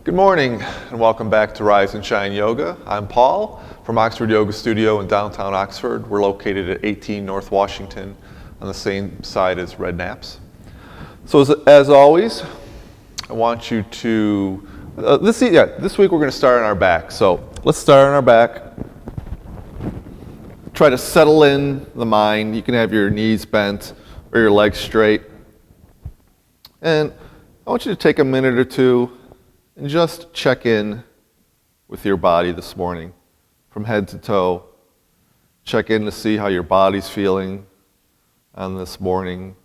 Good morning and welcome back to Rise and Shine Yoga. I'm Paul from Oxford Yoga Studio in downtown Oxford. We're located at 18 North Washington on the same side as Red Naps. So as always, I want you to, this week we're going to start on our back. So let's start on our back. Try to settle in the mind. You can have your knees bent or your legs straight. And I want you to take a minute or two and just check in with your body this morning, from head to toe. Check in to see how your body's feeling on this morning.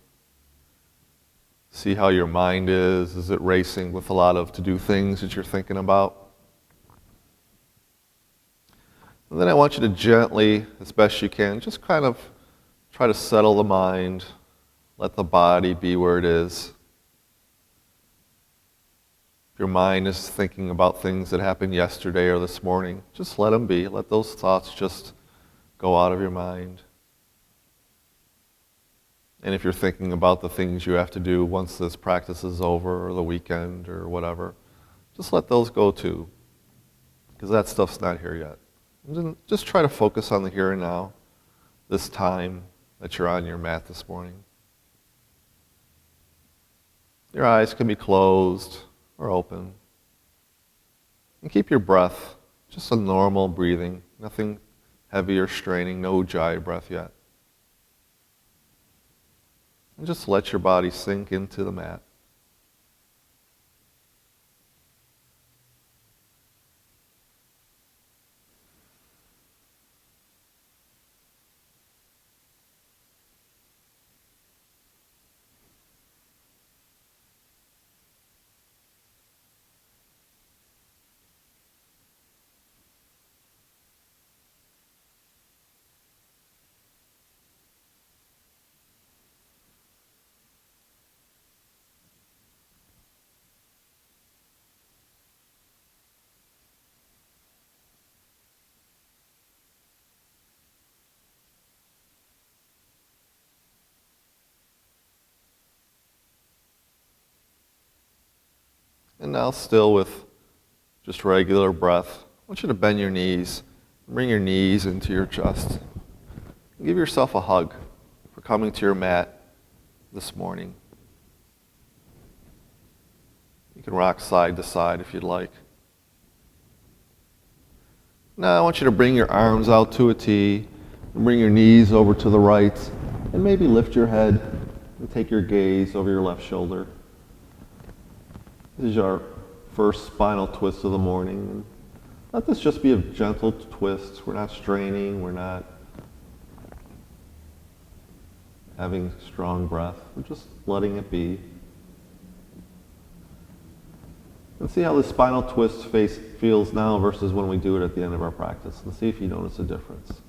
See how your mind is. Is it racing with a lot of to-do things that you're thinking about? And then I want you to gently, as best you can, just kind of try to settle the mind. Let the body be where it is. If your mind is thinking about things that happened yesterday or this morning, just let them be. Let those thoughts just go out of your mind. And if you're thinking about the things you have to do once this practice is over or the weekend or whatever, just let those go too, because that stuff's not here yet. And then just try to focus on the here and now, this time that you're on your mat this morning. Your eyes can be closed or open. And keep your breath just a normal breathing, nothing heavy or straining, no ujjayi breath yet. And just let your body sink into the mat. And now still with just regular breath, I want you to bend your knees, bring your knees into your chest. And give yourself a hug for coming to your mat this morning. You can rock side to side if you'd like. Now I want you to bring your arms out to a T, and bring your knees over to the right, and maybe lift your head and take your gaze over your left shoulder. This is our first spinal twist of the morning. And let this just be a gentle twist. We're not straining. We're not having strong breath. We're just letting it be. And see how the spinal twist feels now versus when we do it at the end of our practice. And see if you notice a difference.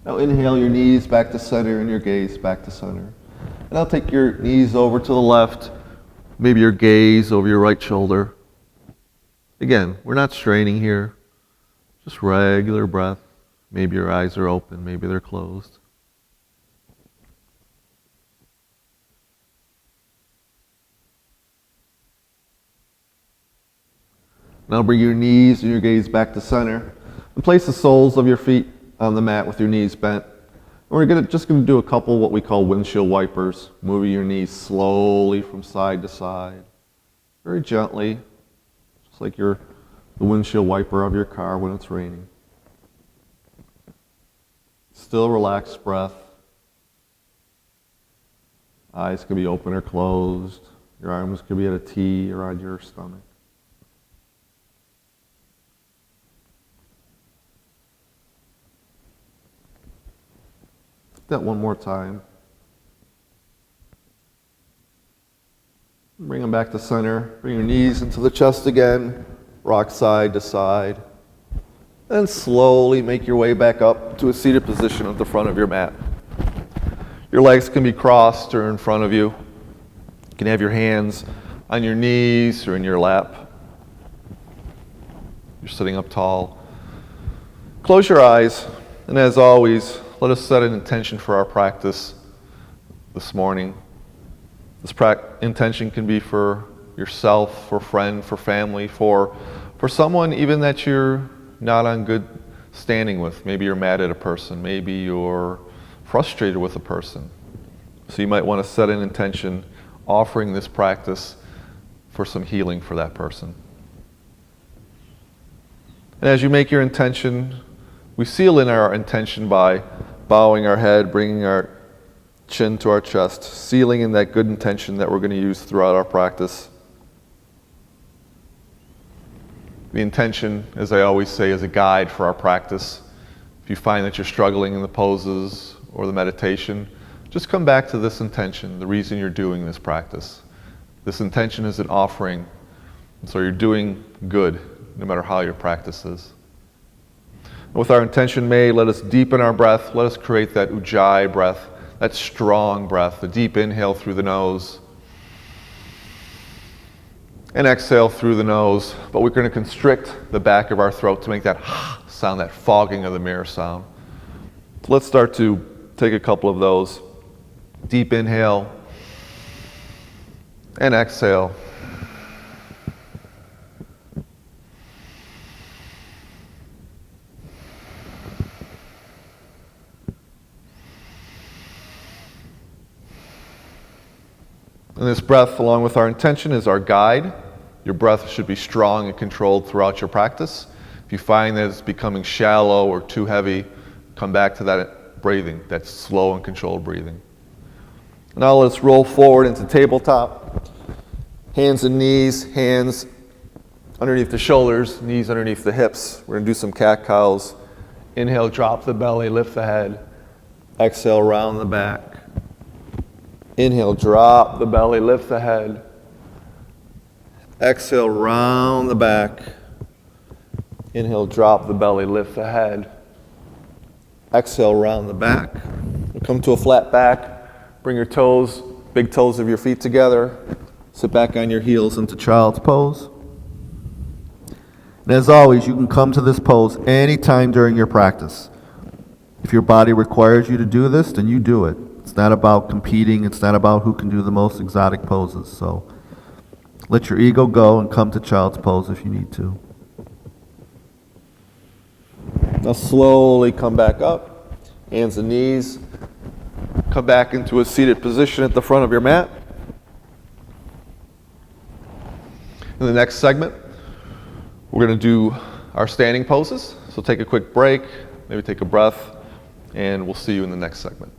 Now inhale your knees back to center and your gaze back to center. And now take your knees over to the left. Maybe your gaze over your right shoulder. Again, we're not straining here. Just regular breath. Maybe your eyes are open, maybe they're closed. Now bring your knees and your gaze back to center. And place the soles of your feet on the mat with your knees bent. And we're just going to do a couple what we call windshield wipers, moving your knees slowly from side to side, very gently, just like you're the windshield wiper of your car when it's raining. Still relaxed breath. Eyes can be open or closed. Your arms could be at a T or on your stomach. That one more time. Bring them back to center. Bring your knees into the chest again. Rock side to side. Then slowly make your way back up to a seated position at the front of your mat. Your legs can be crossed or in front of you. You can have your hands on your knees or in your lap. You're sitting up tall. Close your eyes, and as always, let us set an intention for our practice this morning. This intention can be for yourself, for friend, for family, for someone even that you're not on good standing with. Maybe you're mad at a person. Maybe you're frustrated with a person. So you might want to set an intention offering this practice for some healing for that person. And as you make your intention, we seal in our intention by bowing our head, bringing our chin to our chest, sealing in that good intention that we're going to use throughout our practice. The intention, as I always say, is a guide for our practice. If you find that you're struggling in the poses or the meditation, just come back to this intention, the reason you're doing this practice. This intention is an offering, and so you're doing good, no matter how your practice is. With our intention made, let us deepen our breath. Let us create that ujjayi breath, that strong breath, a deep inhale through the nose, and exhale through the nose. But we're going to constrict the back of our throat to make that sound, that fogging of the mirror sound. So let's start to take a couple of those. Deep inhale and exhale. And this breath, along with our intention, is our guide. Your breath should be strong and controlled throughout your practice. If you find that it's becoming shallow or too heavy, come back to that breathing, that slow and controlled breathing. Now let's roll forward into tabletop. Hands and knees, hands underneath the shoulders, knees underneath the hips. We're going to do some cat-cows. Inhale, drop the belly, lift the head. Exhale, round the back. Inhale, drop the belly, lift the head. Exhale, round the back. Inhale, drop the belly, lift the head. Exhale, round the back. We'll come to a flat back. Bring your toes, big toes of your feet together. Sit back on your heels into child's pose. And as always, you can come to this pose anytime during your practice. If your body requires you to do this, then you do it. It's not about competing. It's not about who can do the most exotic poses. So let your ego go and come to child's pose if you need to. Now slowly come back up. Hands and knees. Come back into a seated position at the front of your mat. In the next segment, we're going to do our standing poses. So take a quick break, maybe take a breath, and we'll see you in the next segment.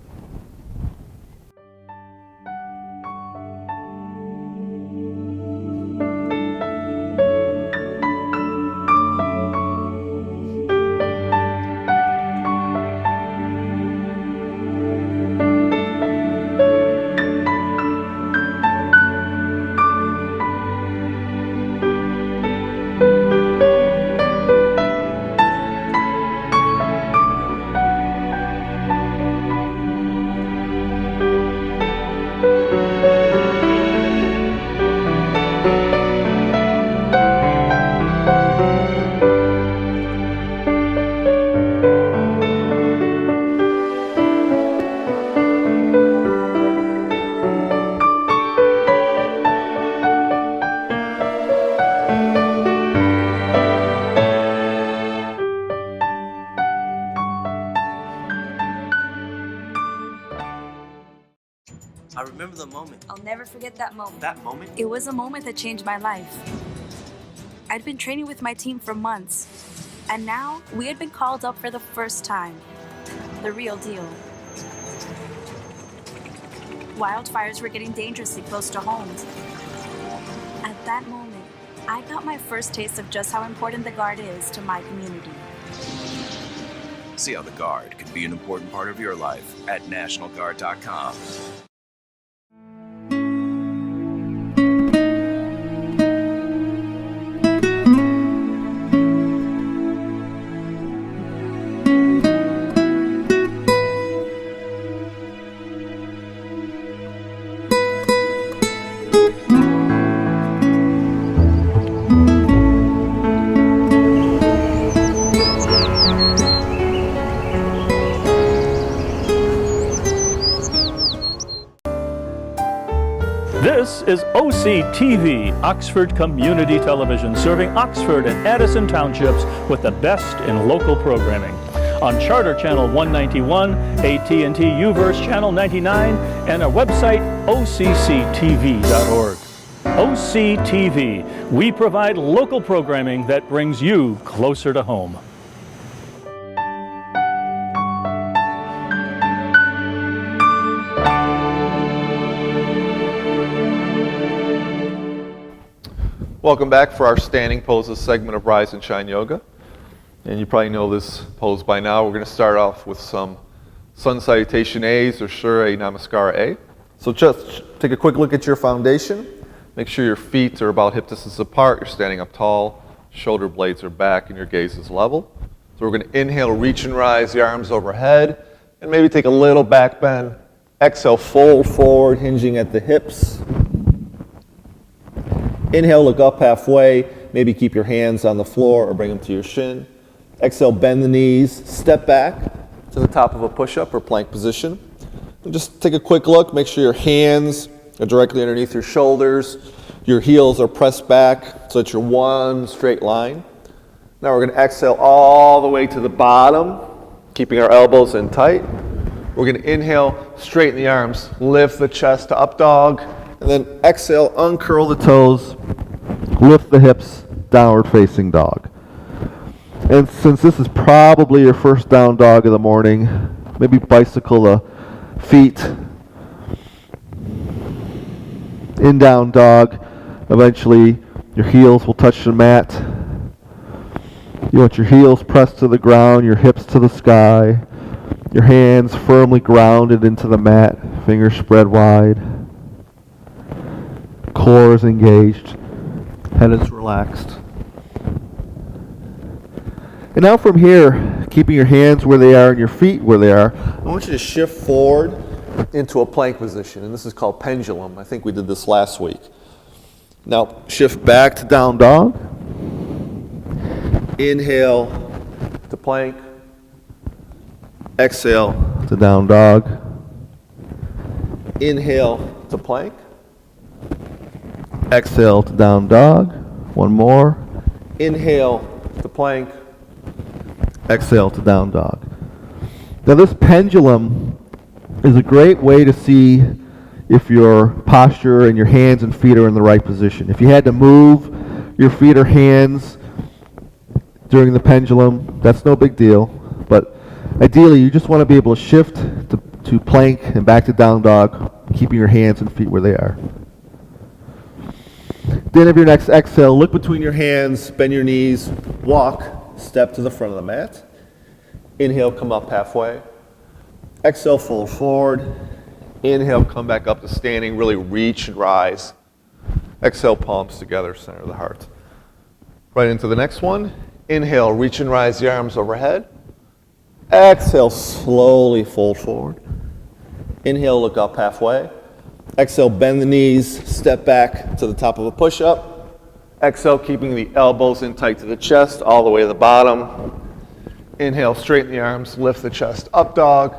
I remember the moment. I'll never forget that moment. That moment? It was a moment that changed my life. I'd been training with my team for months, and now we had been called up for the first time. The real deal. Wildfires were getting dangerously close to homes. At that moment, I got my first taste of just how important the Guard is to my community. See how the Guard can be an important part of your life at NationalGuard.com. This is OCTV, Oxford Community Television, serving Oxford and Addison Townships with the best in local programming. On Charter Channel 191, AT&T UVerse Channel 99, and our website, OCCTV.org. OCTV, we provide local programming that brings you closer to home. Welcome back for our standing poses segment of Rise and Shine Yoga. And you probably know this pose by now. We're going to start off with some Sun Salutation A's or Surya Namaskara A. So just take a quick look at your foundation. Make sure your feet are about hip distance apart. You're standing up tall. Shoulder blades are back and your gaze is level. So we're going to inhale, reach and rise the arms overhead. And maybe take a little back bend. Exhale, fold forward, hinging at the hips. Inhale, look up halfway. Maybe keep your hands on the floor or bring them to your shin. Exhale, bend the knees. Step back to the top of a push-up or plank position. And just take a quick look. Make sure your hands are directly underneath your shoulders. Your heels are pressed back so that you're one straight line. Now we're going to exhale all the way to the bottom, keeping our elbows in tight. We're going to inhale, straighten the arms, lift the chest to up dog. And then exhale, uncurl the toes, lift the hips, downward facing dog. And since this is probably your first down dog of the morning, maybe bicycle the feet in down dog. Eventually your heels will touch the mat. You want your heels pressed to the ground, your hips to the sky, your hands firmly grounded into the mat, fingers spread wide. Core is engaged, head is relaxed. And now from here, keeping your hands where they are and your feet where they are, I want you to shift forward into a plank position, and this is called Pendulum. I think we did this last week. Now shift back to down dog. Inhale to plank. Exhale to down dog. Inhale to plank. Exhale to down dog. One more. Inhale to plank. Exhale to down dog. Now this pendulum is a great way to see if your posture and your hands and feet are in the right position. If you had to move your feet or hands during the pendulum, that's no big deal. But ideally, you just want to be able to shift to plank and back to down dog, keeping your hands and feet where they are. Then of your next exhale, look between your hands, bend your knees, walk, step to the front of the mat. Inhale, come up halfway. Exhale, fold forward. Inhale, come back up to standing, really reach and rise. Exhale, palms together, center of the heart. Right into the next one. Inhale, reach and rise the arms overhead. Exhale, slowly fold forward. Inhale, look up halfway. Exhale, bend the knees, step back to the top of a push-up. Exhale, keeping the elbows in tight to the chest, all the way to the bottom. Inhale, straighten the arms, lift the chest, up dog.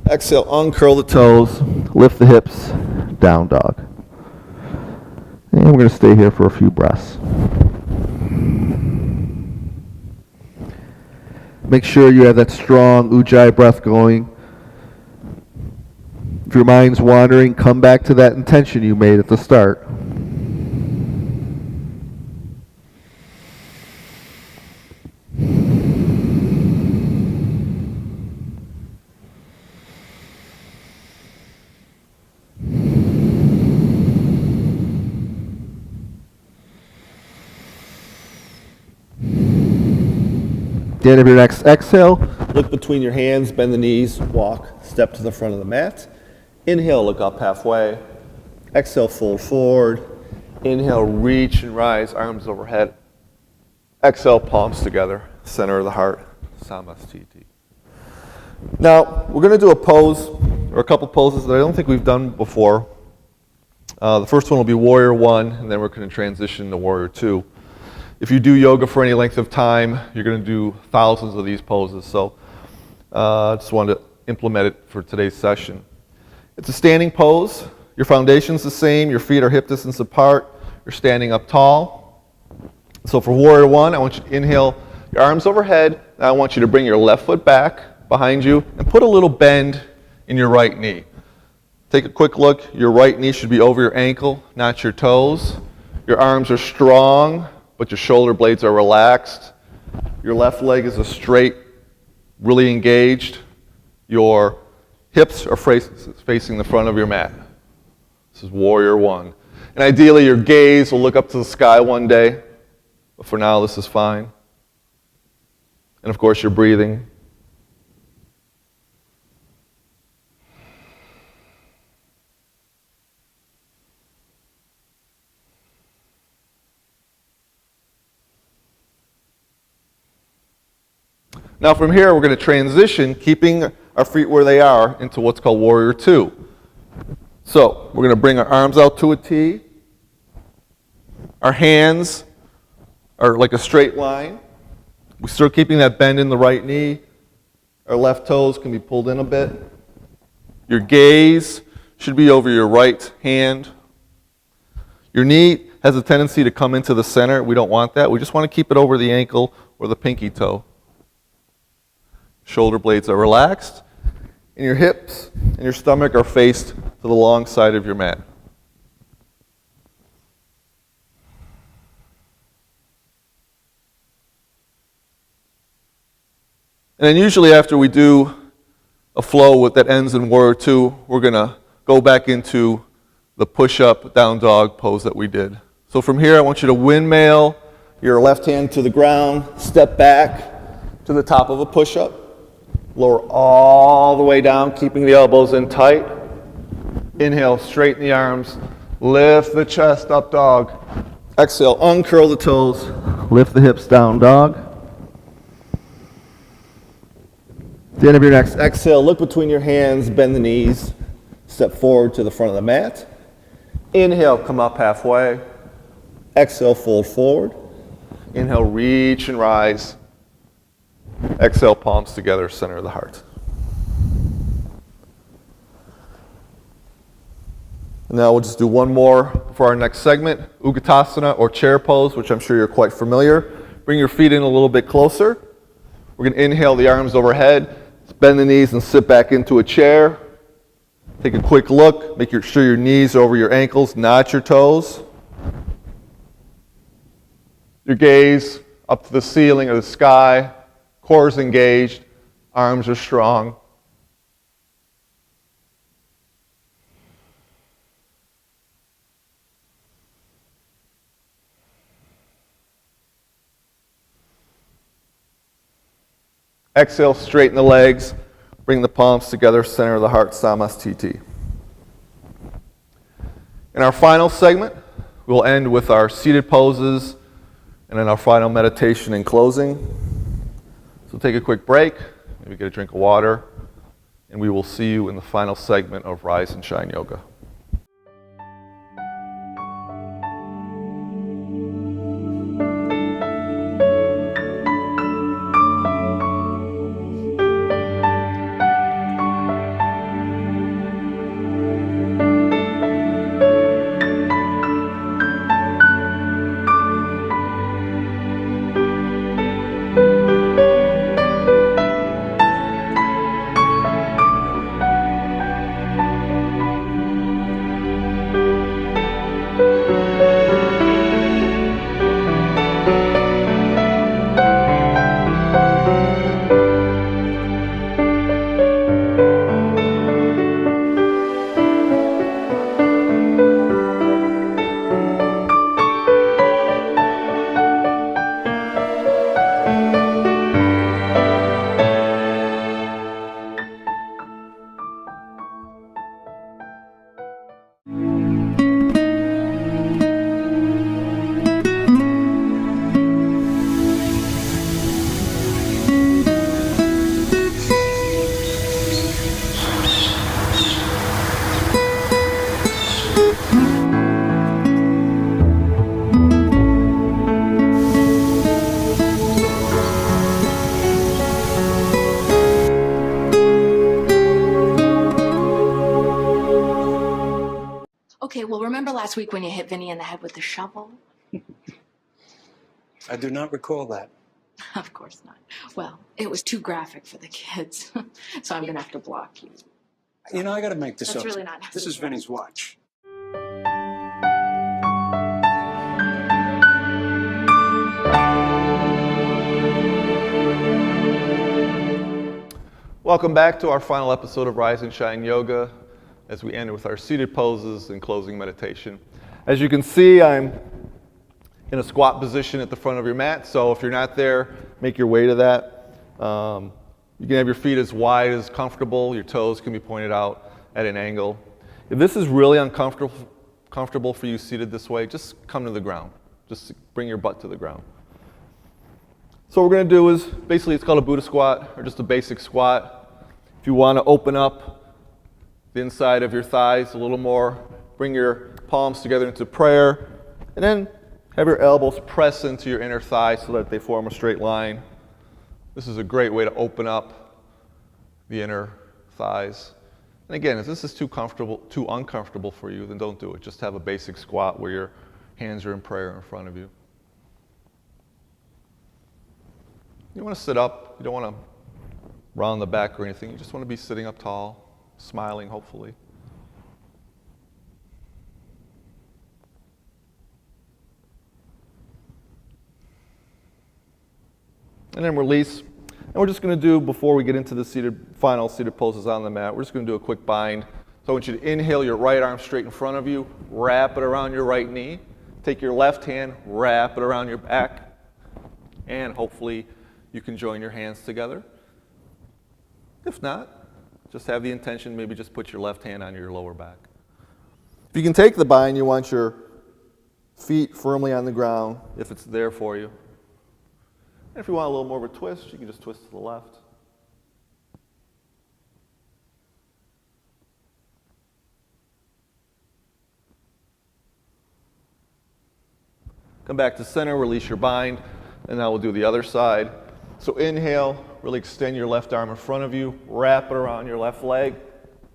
Exhale, uncurl the toes, lift the hips, down dog. And we're going to stay here for a few breaths. Make sure you have that strong Ujjayi breath going. If your mind's wandering, come back to that intention you made at the start. At the end of your next exhale, look between your hands, bend the knees, walk, step to the front of the mat. Inhale, look up halfway. Exhale, fold forward. Inhale, reach and rise, arms overhead. Exhale, palms together, center of the heart, Samastiti. Now, we're going to do a pose, or a couple poses that I don't think we've done before. The first one will be Warrior 1, and then we're going to transition to Warrior 2. If you do yoga for any length of time, you're going to do thousands of these poses. So I just wanted to implement it for today's session. It's a standing pose. Your foundation's the same. Your feet are hip distance apart. You're standing up tall. So for warrior one, I want you to inhale your arms overhead. Now I want you to bring your left foot back behind you and put a little bend in your right knee. Take a quick look. Your right knee should be over your ankle, not your toes. Your arms are strong, but your shoulder blades are relaxed. Your left leg is straight, really engaged. Your hips are facing the front of your mat. This is warrior one. And ideally, your gaze will look up to the sky one day. But for now, this is fine. And of course, you're breathing. Now from here, we're going to transition, keeping our feet where they are, into what's called warrior two. So we're going to bring our arms out to a T. Our hands are like a straight line. We're still keeping that bend in the right knee. Our left toes can be pulled in a bit. Your gaze should be over your right hand. Your knee has a tendency to come into the center. We don't want that. We just want to keep it over the ankle or the pinky toe. Shoulder blades are relaxed, and your hips and your stomach are faced to the long side of your mat. And then usually after we do a flow that ends in warrior two, we're going to go back into the push-up down dog pose that we did. So from here, I want you to windmill your left hand to the ground, step back to the top of a push-up. Lower all the way down, keeping the elbows in tight. Inhale, straighten the arms. Lift the chest, up dog. Exhale, uncurl the toes. Lift the hips, down dog. At the end of your next exhale, look between your hands, bend the knees. Step forward to the front of the mat. Inhale, come up halfway. Exhale, fold forward. Inhale, reach and rise. Exhale, palms together, center of the heart. And now we'll just do one more for our next segment, Utkatasana or chair pose, which I'm sure you're quite familiar. Bring your feet in a little bit closer. We're going to inhale the arms overhead, bend the knees and sit back into a chair. Take a quick look, make sure your knees are over your ankles, not your toes. Your gaze up to the ceiling or the sky. Core is engaged, arms are strong. Exhale, straighten the legs, bring the palms together, center of the heart, Samastiti. In our final segment, we'll end with our seated poses and then our final meditation and closing. So take a quick break, maybe get a drink of water, and we will see you in the final segment of Rise and Shine Yoga. Okay, well, remember last week when you hit Vinny in the head with the shovel? I do not recall that. Of course not. Well, it was too graphic for the kids, so I'm going to have to block you. You know, I got to make this That's up. really not This is necessary. Vinny's watch. Welcome back to our final episode of Rise and Shine Yoga as we end with our seated poses and closing meditation. As you can see, I'm in a squat position at the front of your mat, so if you're not there, make your way to that. You can have your feet as wide as comfortable. Your toes can be pointed out at an angle. If this is really uncomfortable for you seated this way, just come to the ground. Just bring your butt to the ground. So what we're going to do is, basically it's called a Buddhist Squat, or just a basic squat. If you want to open up the inside of your thighs a little more, bring your palms together into prayer, and then have your elbows press into your inner thighs so that they form a straight line. This is a great way to open up the inner thighs. And again, if this is too uncomfortable for you, then don't do it. Just have a basic squat where your hands are in prayer in front of you. You want to sit up. You don't want to round the back or anything. You just want to be sitting up tall, smiling, hopefully. And then release. And we're just going to do, before we get into the final seated poses on the mat, we're just going to do a quick bind. So I want you to inhale your right arm straight in front of you, wrap it around your right knee. Take your left hand, wrap it around your back, and hopefully you can join your hands together. If not, just have the intention, maybe just put your left hand on your lower back. If you can take the bind, you want your feet firmly on the ground, if it's there for you. And if you want a little more of a twist, you can just twist to the left. Come back to center, release your bind, and now we'll do the other side. So inhale, really extend your left arm in front of you, wrap it around your left leg,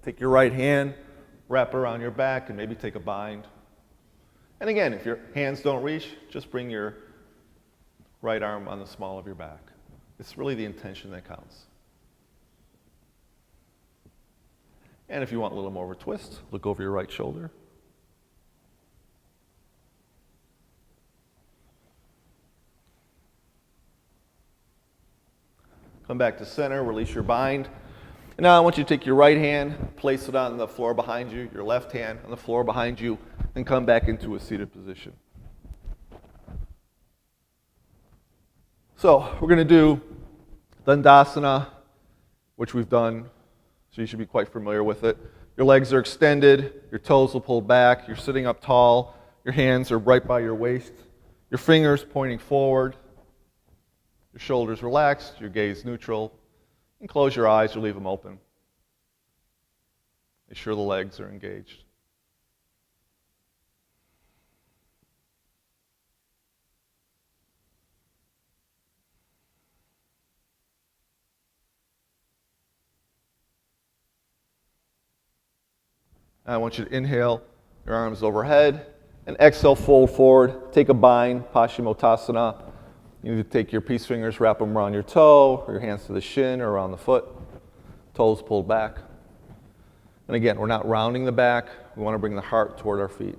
take your right hand, wrap it around your back, and maybe take a bind. And again, if your hands don't reach, just bring your right arm on the small of your back. It's really the intention that counts. And if you want a little more of a twist, look over your right shoulder. Come back to center, release your bind. And now I want you to take your right hand, place it on the floor behind you, your left hand on the floor behind you, and come back into a seated position. So we're going to do Dandasana, which we've done, so you should be quite familiar with it. Your legs are extended, your toes will pull back, you're sitting up tall, your hands are right by your waist, your fingers pointing forward. Your shoulders relaxed, your gaze neutral, and close your eyes or leave them open. Make sure the legs are engaged. I want you to inhale, your arms overhead, and exhale, fold forward. Take a bind, Hashimoto Sana. You need to take your peace fingers, wrap them around your toe, or your hands to the shin or around the foot. Toes pulled back. And again, we're not rounding the back. We want to bring the heart toward our feet.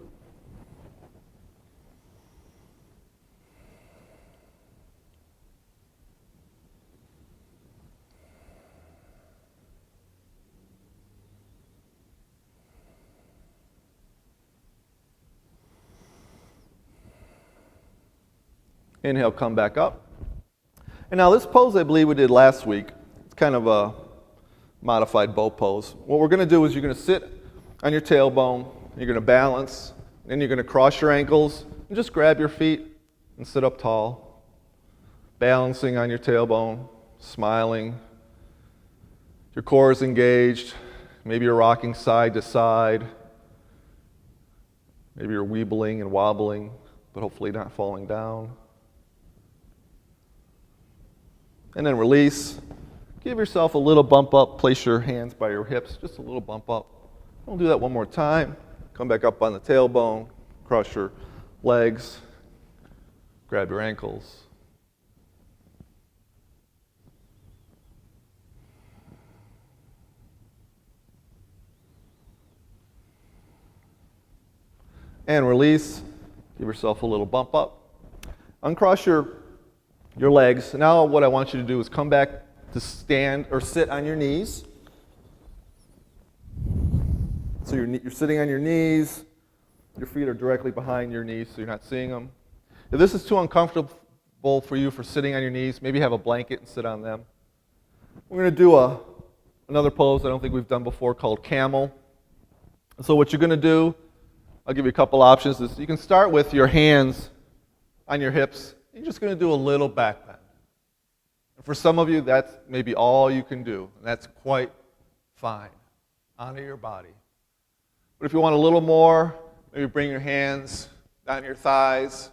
Inhale, come back up. And now this pose I believe we did last week. It's kind of a modified bow pose. What we're going to do is you're going to sit on your tailbone, you're going to balance, then you're going to cross your ankles and just grab your feet and sit up tall. Balancing on your tailbone, smiling. Your core is engaged. Maybe you're rocking side to side. Maybe you're weebling and wobbling, but hopefully not falling down. And then release. Give yourself a little bump up. Place your hands by your hips, just a little bump up. We'll do that one more time. Come back up on the tailbone, cross your legs, grab your ankles. And release. Give yourself a little bump up. Uncross your legs. Now what I want you to do is come back to stand or sit on your knees. So you're sitting on your knees. Your feet are directly behind your knees so you're not seeing them. If this is too uncomfortable for you for sitting on your knees, maybe have a blanket and sit on them. We're going to do another pose I don't think we've done before called Camel. So what you're going to do, I'll give you a couple options. Is you can start with your hands on your hips. You're just going to do a little back bend. And for some of you, that's maybe all you can do. And that's quite fine. Honor your body. But if you want a little more, maybe bring your hands down your thighs.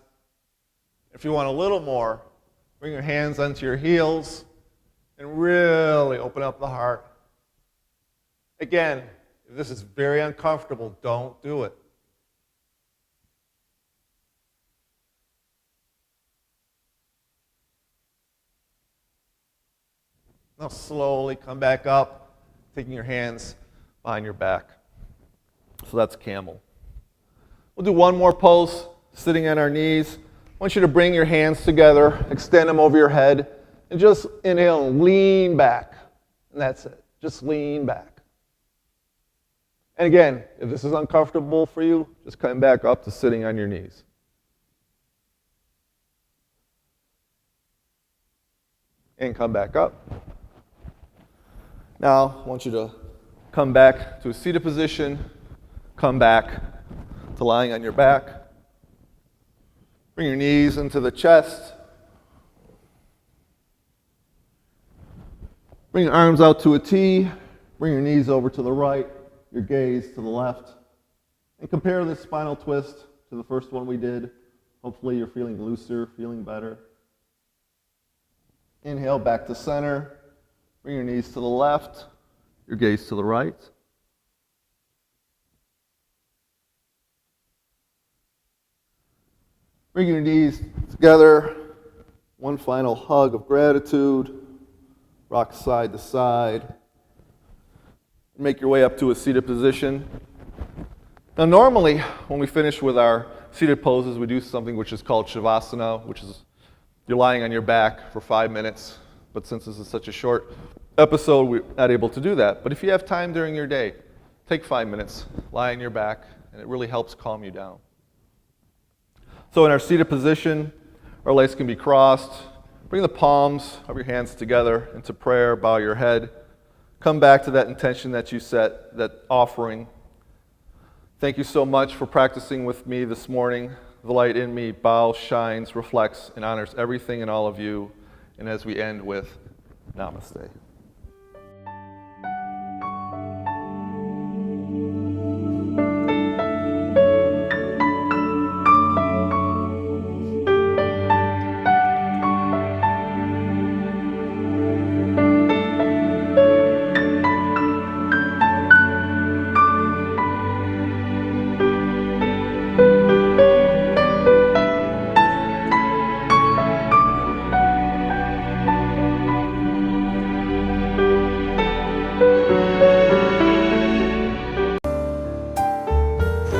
If you want a little more, bring your hands onto your heels and really open up the heart. Again, if this is very uncomfortable, don't do it. Now slowly come back up, taking your hands behind your back. So that's Camel. We'll do one more pose, sitting on our knees. I want you to bring your hands together, extend them over your head, and just inhale and lean back. And that's it. Just lean back. And again, if this is uncomfortable for you, just come back up to sitting on your knees. And come back up. Now, I want you to come back to a seated position, come back to lying on your back. Bring your knees into the chest. Bring your arms out to a T. Bring your knees over to the right, your gaze to the left. And compare this spinal twist to the first one we did. Hopefully you're feeling looser, feeling better. Inhale back to center. Bring your knees to the left, your gaze to the right. Bring your knees together. One final hug of gratitude. Rock side to side. Make your way up to a seated position. Now normally, when we finish with our seated poses, we do something which is called Savasana, which is you're lying on your back for 5 minutes. But since this is such a short episode, we're not able to do that. But if you have time during your day, take 5 minutes, lie on your back, and it really helps calm you down. So in our seated position, our legs can be crossed. Bring the palms of your hands together into prayer, bow your head. Come back to that intention that you set, that offering. Thank you so much for practicing with me this morning. The light in me bows, shines, reflects, and honors everything and all of you. And as we end with Namaste.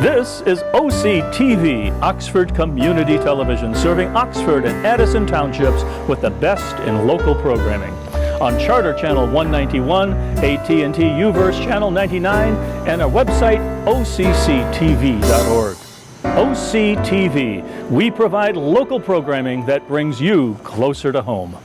This is OCTV, Oxford Community Television, serving Oxford and Addison Townships with the best in local programming. On Charter Channel 191, AT&T UVerse Channel 99, and our website, OCCTV.org. OCTV, we provide local programming that brings you closer to home.